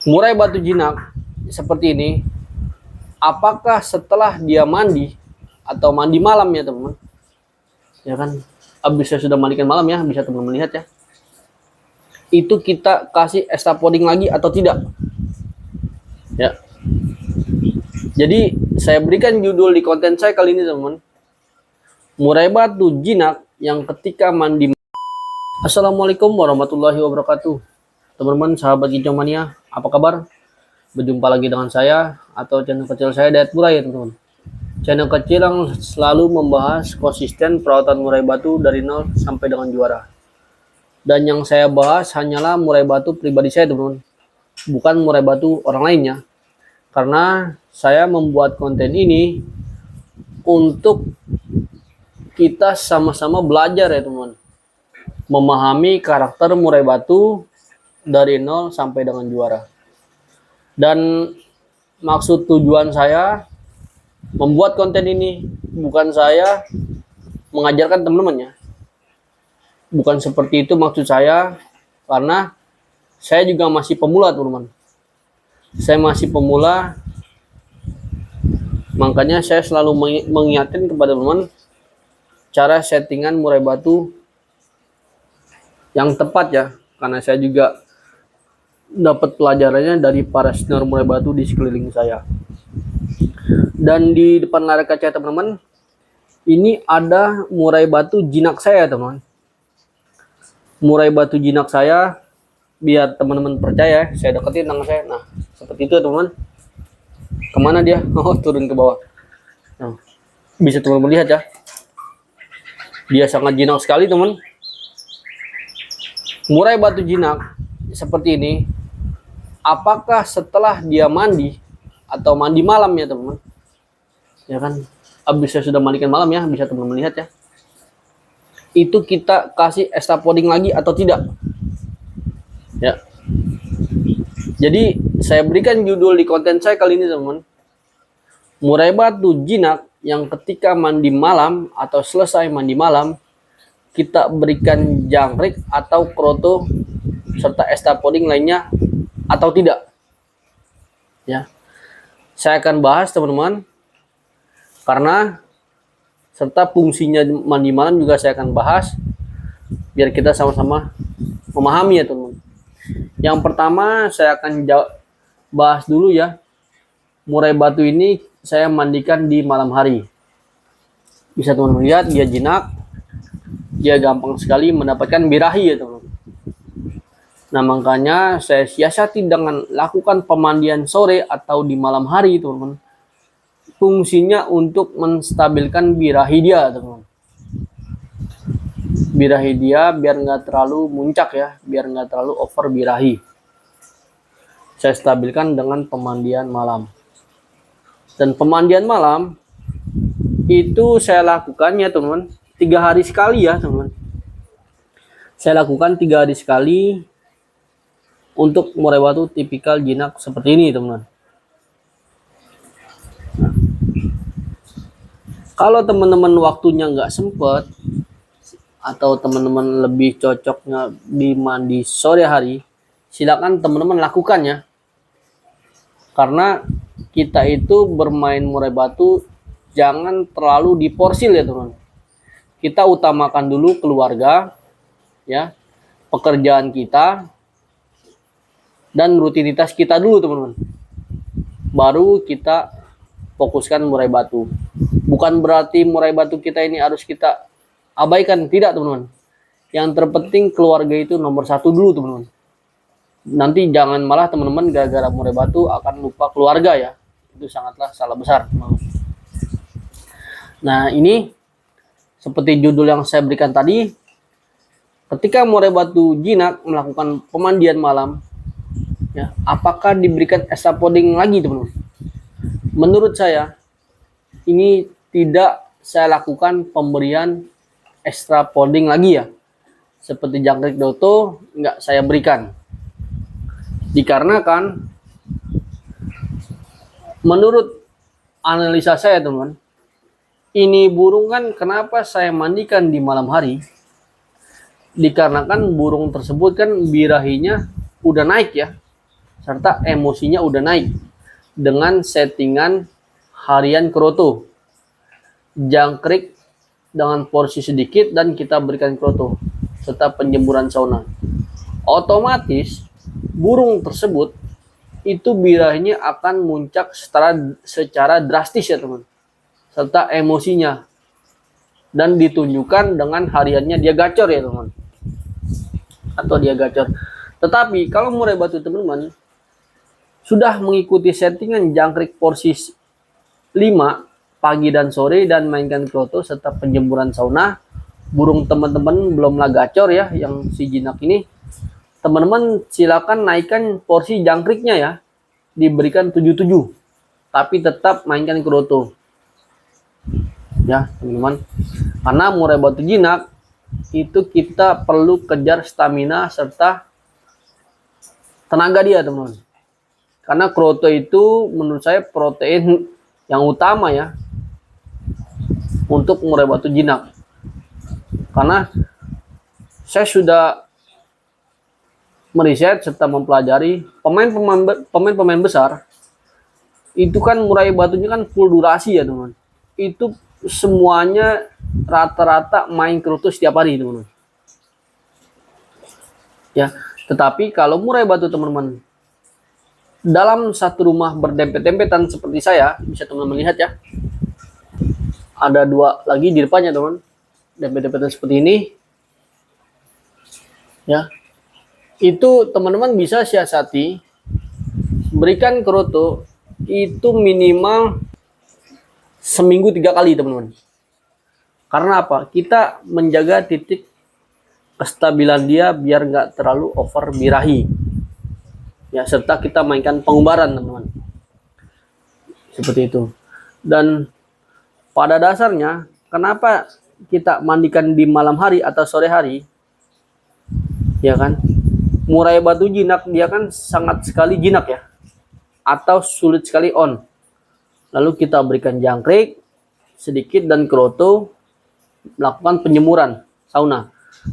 Murai batu jinak seperti ini, apakah setelah dia mandi atau mandi malam ya teman-teman? Ya kan, habis saya sudah mandikan malam ya, bisa teman-teman lihat ya. Itu kita kasih extra poding lagi atau tidak? Ya. Jadi saya berikan judul di konten saya kali ini teman-teman. Murai batu jinak yang ketika mandi. Assalamualaikum warahmatullahi wabarakatuh. Teman-teman, sahabat Kicau Mania, apa kabar? Berjumpa lagi dengan saya atau channel kecil saya, Dayat Murai ya teman-teman. Channel kecil yang selalu membahas konsisten perawatan murai batu dari nol sampai dengan juara. Dan yang saya bahas hanyalah murai batu pribadi saya teman-teman, bukan murai batu orang lainnya. Karena saya membuat konten ini untuk kita sama-sama belajar ya teman-teman, memahami karakter murai batu dari nol sampai dengan juara. Dan maksud tujuan saya membuat konten ini bukan saya mengajarkan teman-teman ya, bukan seperti itu maksud saya, karena saya juga masih pemula teman-teman. Saya masih pemula, makanya saya selalu mengingatkan kepada teman-teman cara settingan murai batu yang tepat ya, karena saya juga dapat pelajarannya dari para senior murai batu di sekeliling saya. Dan di depan layar kaca teman-teman, ini ada murai batu jinak saya teman-teman. Murai batu jinak saya, biar teman-teman percaya, saya deketin tangan saya. Nah, seperti itu teman-teman. Kemana dia? Oh, turun ke bawah. Nah, bisa teman-teman lihat ya. Dia sangat jinak sekali teman. Murai batu jinak seperti ini, apakah setelah dia mandi atau mandi malam ya teman-teman? Ya kan, habis saya sudah mandikan malam ya, bisa teman-teman lihat ya. Itu kita kasih extra poding lagi atau tidak? Ya. Jadi saya berikan judul di konten saya kali ini teman-teman, murai batu jinak yang ketika mandi malam atau selesai mandi malam kita berikan jangkrik atau kroto serta extra poding lainnya atau tidak. Ya, saya akan bahas teman-teman, karena serta fungsinya mandi malam juga saya akan bahas biar kita sama-sama memahami ya teman-teman. Yang pertama saya akan bahas dulu ya, murai batu ini saya mandikan di malam hari. Bisa teman-teman lihat dia jinak, dia gampang sekali mendapatkan birahi ya teman-teman. Nah, makanya saya siasati dengan lakukan pemandian sore atau di malam hari teman-teman. Fungsinya untuk menstabilkan birahi dia teman-teman. Birahi dia biar nggak terlalu muncak ya, biar nggak terlalu over birahi. Saya stabilkan dengan pemandian malam. Dan pemandian malam itu saya lakukannya teman-teman 3 hari sekali ya teman-teman. Saya lakukan 3 hari sekali untuk murai batu tipikal jinak seperti ini teman-teman. Nah, kalau teman-teman waktunya nggak sempet atau teman-teman lebih cocoknya di mandi sore hari, silakan teman-teman lakukan ya. Karena kita itu bermain murai batu jangan terlalu diporsil ya teman-teman. Kita utamakan dulu keluarga ya, pekerjaan kita dan rutinitas kita dulu teman-teman, baru kita fokuskan murai batu. Bukan berarti murai batu kita ini harus kita abaikan, tidak teman-teman. Yang terpenting keluarga itu nomor 1 dulu teman-teman. Nanti jangan malah teman-teman gara-gara murai batu akan lupa keluarga ya, itu sangatlah salah besar teman-teman. Nah, ini seperti judul yang saya berikan tadi, ketika murai batu jinak melakukan pemandian malam ya, apakah diberikan extra poding lagi teman-teman? Menurut saya ini tidak saya lakukan pemberian extra poding lagi ya, seperti jangkrik doto nggak saya berikan, dikarenakan menurut analisa saya teman-teman, ini burung kan kenapa saya mandikan di malam hari, dikarenakan burung tersebut kan birahinya udah naik ya, serta emosinya udah naik dengan settingan harian kroto, jangkrik dengan porsi sedikit dan kita berikan kroto serta penjemuran sauna. Otomatis burung tersebut itu birahinya akan muncak secara drastis ya teman, serta emosinya, dan ditunjukkan dengan hariannya dia gacor ya teman, atau dia gacor. Tetapi kalau murai batu teman-teman sudah mengikuti settingan jangkrik porsi 5 pagi dan sore dan mainkan kroto serta penjemuran sauna, burung teman-teman belumlah gacor ya yang si jinak ini, teman-teman silakan naikkan porsi jangkriknya ya, diberikan 77, tapi tetap mainkan kroto ya teman-teman, karena murai batu jinak itu kita perlu kejar stamina serta tenaga dia teman-teman, karena kroto itu menurut saya protein yang utama ya untuk murai batu jinak. Karena saya sudah meriset serta mempelajari pemain besar itu kan murai batunya kan full durasi ya teman, itu semuanya rata-rata main kroto setiap hari teman-teman ya. Tetapi kalau murai batu teman-teman dalam satu rumah berdempet-dempetan seperti saya, bisa teman-teman lihat ya, ada 2 lagi di depannya teman, dempet-dempetan seperti ini ya, itu teman-teman bisa siasati berikan kroto itu minimal seminggu 3 kali teman-teman. Karena apa? Kita menjaga titik kestabilan dia biar nggak terlalu over birahi ya, serta kita mainkan pengubaran teman-teman seperti itu. Dan pada dasarnya kenapa kita mandikan di malam hari atau sore hari ya kan, murai batu jinak dia kan sangat sekali jinak ya, atau sulit sekali on. Lalu kita berikan jangkrik sedikit dan kroto, melakukan penjemuran sauna.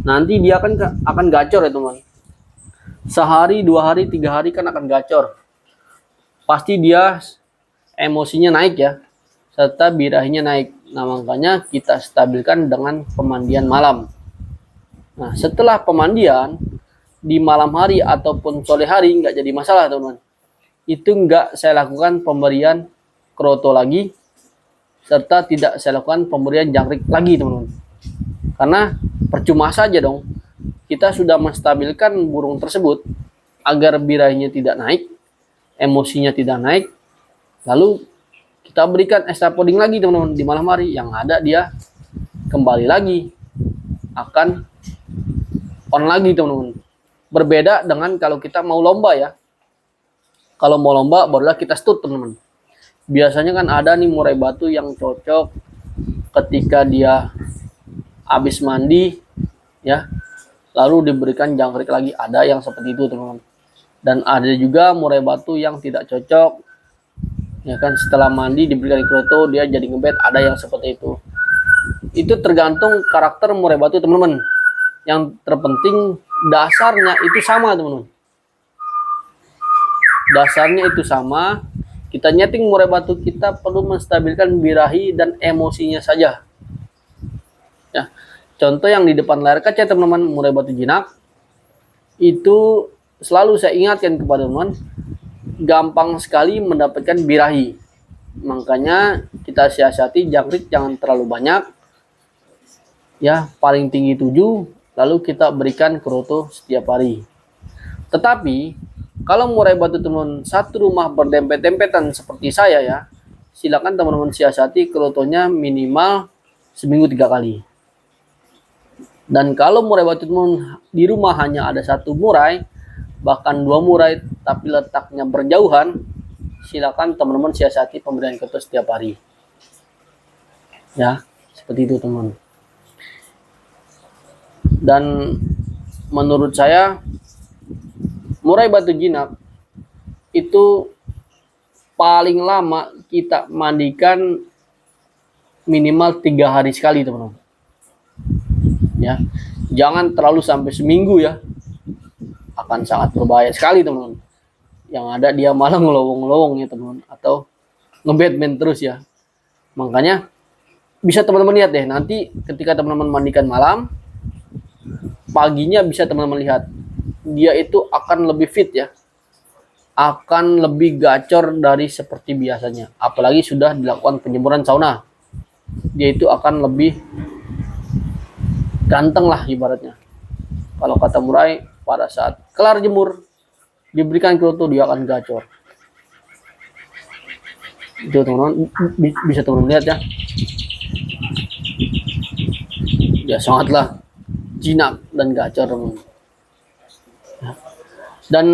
Nanti dia akan gacor ya teman. Sehari, 2 hari, 3 hari kan akan gacor. Pasti dia emosinya naik ya, serta birahinya naik. Nah makanya kita stabilkan dengan pemandian malam. Nah setelah pemandian di malam hari ataupun sore hari nggak jadi masalah teman-teman. Itu nggak saya lakukan pemberian kroto lagi, serta tidak saya lakukan pemberian jangkrik lagi teman-teman. Karena percuma saja dong, kita sudah menstabilkan burung tersebut agar birahinya tidak naik, emosinya tidak naik, lalu kita berikan extra poding lagi teman-teman di malam hari, yang ada dia kembali lagi akan on lagi teman-teman. Berbeda dengan kalau kita mau lomba ya. Kalau mau lomba barulah kita stut teman-teman. Biasanya kan ada nih murai batu yang cocok ketika dia habis mandi ya, lalu diberikan jangkrik lagi, ada yang seperti itu teman-teman. Dan ada juga murai batu yang tidak cocok ya kan, setelah mandi diberikan kroto dia jadi ngebet, ada yang seperti itu. Itu tergantung karakter murai batu teman-teman. Yang terpenting dasarnya itu sama teman-teman, dasarnya itu sama. Kita nyeting murai batu, kita perlu menstabilkan birahi dan emosinya saja ya. Contoh yang di depan layar kaca teman-teman, murai batu jinak itu selalu saya ingatkan kepada teman-teman, gampang sekali mendapatkan birahi. Makanya kita siasati jangkrik jangan terlalu banyak ya, paling tinggi 7, lalu kita berikan kroto setiap hari. Tetapi kalau murai batu teman-teman satu rumah berdempet-dempetan seperti saya ya, silakan teman-teman siasati krotonya minimal seminggu 3 kali. Dan kalau murai batu teman di rumah hanya ada 1 murai, bahkan 2 murai tapi letaknya berjauhan, silakan teman-teman siasati pemberian kroto setiap hari ya, seperti itu teman. Dan menurut saya murai batu jinak itu paling lama kita mandikan minimal 3 hari sekali teman-teman ya, jangan terlalu sampai seminggu ya, akan sangat berbahaya sekali teman-teman. Yang ada dia malah ngelowong-ngelowong ya teman-teman, atau nge-Batman terus ya. Makanya bisa teman-teman lihat deh, nanti ketika teman-teman mandikan malam, paginya bisa teman-teman lihat dia itu akan lebih fit ya, akan lebih gacor dari seperti biasanya. Apalagi sudah dilakukan penjemuran sauna, dia itu akan lebih ganteng lah ibaratnya. Kalau kata Murai, pada saat kelar jemur diberikan kerutu, dia akan gacor. Itu teman-teman bisa teman-teman lihat ya. Ya sangatlah jinak dan gacor teman-teman. Dan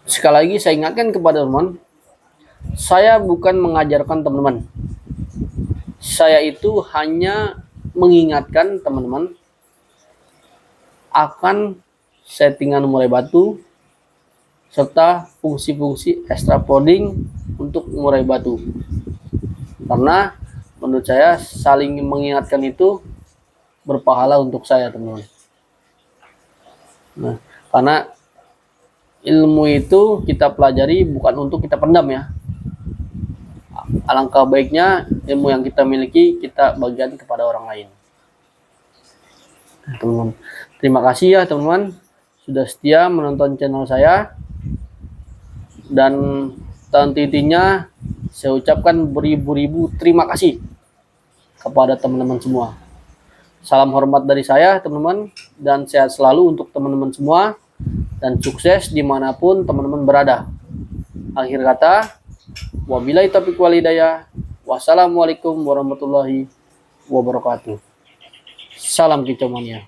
sekali lagi saya ingatkan kepada teman-teman, saya bukan mengajarkan teman-teman. Saya itu hanya mengingatkan teman-teman akan settingan murai batu serta fungsi-fungsi extra folding untuk murai batu. Karena menurut saya saling mengingatkan itu berpahala untuk saya teman-teman. Nah, karena ilmu itu kita pelajari bukan untuk kita pendam ya. Alangkah baiknya ilmu yang kita miliki kita bagikan kepada orang lain. Teman-teman, terima kasih ya teman-teman sudah setia menonton channel saya, dan tentunya saya ucapkan beribu-ribu terima kasih kepada teman-teman semua. Salam hormat dari saya teman-teman, dan sehat selalu untuk teman-teman semua, dan sukses dimanapun teman-teman berada. Akhir kata, wabillahi taufiq wal hidayah. Wassalamualaikum warahmatullahi wabarakatuh. Salam kicau mania.